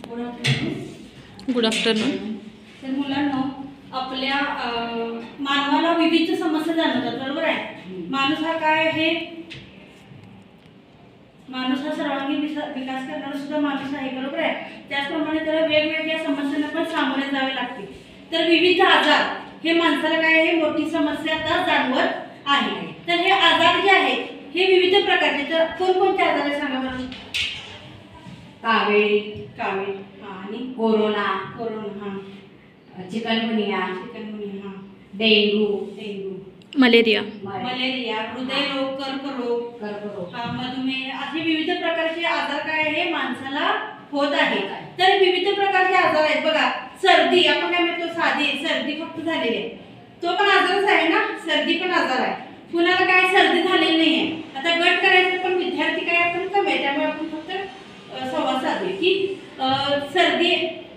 Good afternoon. तर मुलांनो, आपल्या मानवाला विविध समस्या जाणवतात, बरोबर आहे. माणूस हा काय आहे? माणूस हा सर्वांगीण विकास करणारा सुद्धा माणूस आहे, बरोबर आहे. त्याचप्रमाणे त्याला वेगवेगळ्या समस्यांना पण सामोरे जावे लागते. तर विविध आजार हे माणसाला काय आहे, मोठी समस्या आता जाणवत आहे. तर हे आजार जे आहेत हे विविध प्रकारचे. तर कोणकोणते आजार आहे सांगा बरं. कावेळी आणि कोरोना चिकनगुनिया डेंगू मलेरिया, हृदयरोग, कर्करोग, मधुमेह असे विविध प्रकारचे आजार काय आहे माणसाला होत आहे. तर विविध प्रकारचे आजार आहेत बघा. सर्दी आपण काय म्हणतो, साधी सर्दी फक्त झालेली आहे, तो पण आजारच आहे ना. सर्दी पण आजार आहे. कुणाला काय सर्दी झालेली नाही आहे. आता गट करायचं पण विद्यार्थी काय आपण कमी आहे, त्यामुळे आपण फक्त संवाद साधूया की सर्दी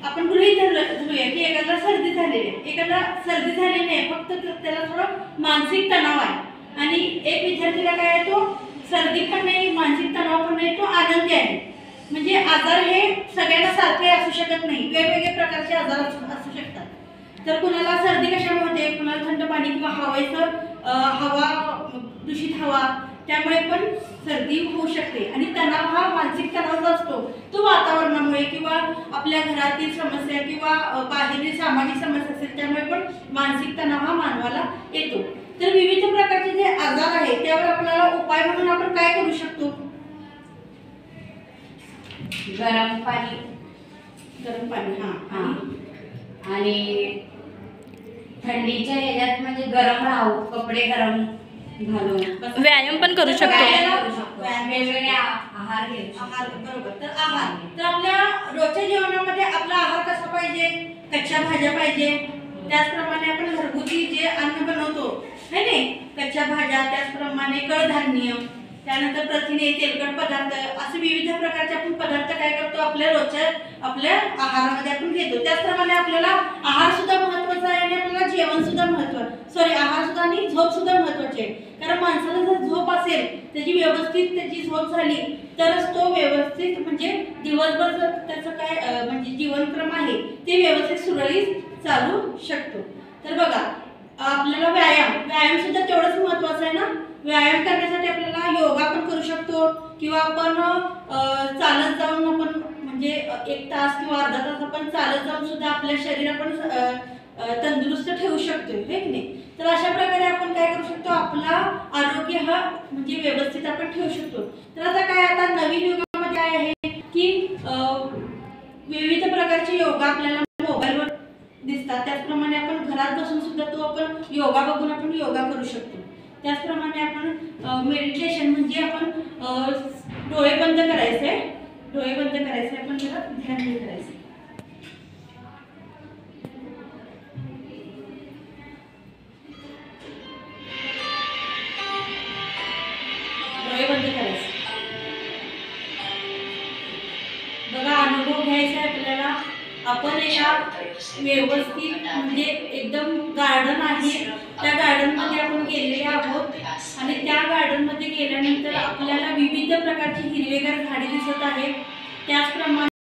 आपण गृहीत धरूया की एखादा सर्दी झालेली आहे, एखादा सर्दी झालेली नाही, फक्त त्याला थोडं मानसिक तणाव आहे. आणि एक विद्यार्थीला काय आहे, तो सर्दी पण नाही, मानसिक तणाव पण नाही, तो आनंदी आहे. म्हणजे आजार हे सगळ्यांना सारखे असू शकत नाही, वेगवेगळे प्रकारचे आजार असू शकतात. तर कुणाला सर्दी कशामुळे होते, कुणाला थंड पाणी किंवा हवा दूषित हवा त्यामुळे पण सर्दी होऊ शकते. आणि तणाव हा मानसिक तणाव जो असतो तो वातावरणामुळे किंवा आपल्या घरातील समस्या किंवा बाहेरील सामाजिक समस्या असेल त्यामुळे पण मानसिक तणाव हा मानवाला येतो. तर विविध प्रकारचे जे आजार आहेत त्यावर आपल्याला उपाय म्हणून आपण काय करू शकतो. गरम पाणी आणि थंडीच्या ह्याच्यात म्हणजे गरम राहू, कपडे गरम घालून व्यायाम पण करू शकतो. वेगवेगळे आहार बरोबर. तर आहार, तर आपल्या रोजच्या जेवणामध्ये आपला आहार कसा पाहिजे, कच्च्या भाज्या पाहिजे. त्याचप्रमाणे आपण घरगुती जे अन्न बनवतो है नाही, कच्च्या भाज्या, त्याचप्रमाणे कडधान्य, त्यानंतर प्रथिने, तेलकट पदार्थ, असे विविध प्रकारचे आपण पदार्थ काय करतो आपल्या रोजच्या आपल्या आहारामध्ये आपण घेतो. त्याचप्रमाणे आपल्याला आहार सुद्धा महत्वाचा आहे आणि आपल्याला जेवण सुद्धा आहार सुद्धा आणि झोप सुद्धा महत्वाची आहे. कारण माणसाला जर झोप असेल, त्याची झोप झाली तरच तो व्यवस्थित म्हणजे दिवसभर जर त्याचं काय म्हणजे जीवनक्रम आहे ते व्यवस्थित सुरळीत चालू शकतो. तर बघा, आपल्याला व्यायाम सुद्धा तेवढंच महत्वाचं आहे ना. व्यायाम करण्यासाठी आपल्याला योगा पण करू शकतो किंवा आपण चालत जाऊन आपण म्हणजे 1 तास किंवा अर्धा तास आपण चालत जाऊन सुद्धा आपल्या शरीर आपण तंदुरुस्त ठेवू शकतो, हे की नाही. तर अशा प्रकारे आपण काय करू शकतो, आपला आरोग्य हा म्हणजे व्यवस्थित आपण ठेवू शकतो. तर आता नवीन युगामध्ये काय आहे की विविध प्रकारचे योगा आपल्याला मोबाईलवर दिसतात. त्याचप्रमाणे आपण घरात बसून सुद्धा तो आपण योगा बघून आपण योगा करू शकतो. त्याचप्रमाणे आपण मेडिटेशन म्हणजे आपण डोळे बंद करायचे आपण जरा ध्यान करायचं. डोळे बंद करायचे. बघा, अनुभव घ्यायचा आहे आपल्याला. आपण एका व्यवस्थित म्हणजे एकदम गार्डन आहे, त्या गार्डन मध्ये आपण गेलेले आहोत आणि त्या गार्डन मध्ये गेल्यानंतर आपल्याला विविध प्रकारची हिरवेगार झाडे दिसत आहेत. त्याचप्रमाणे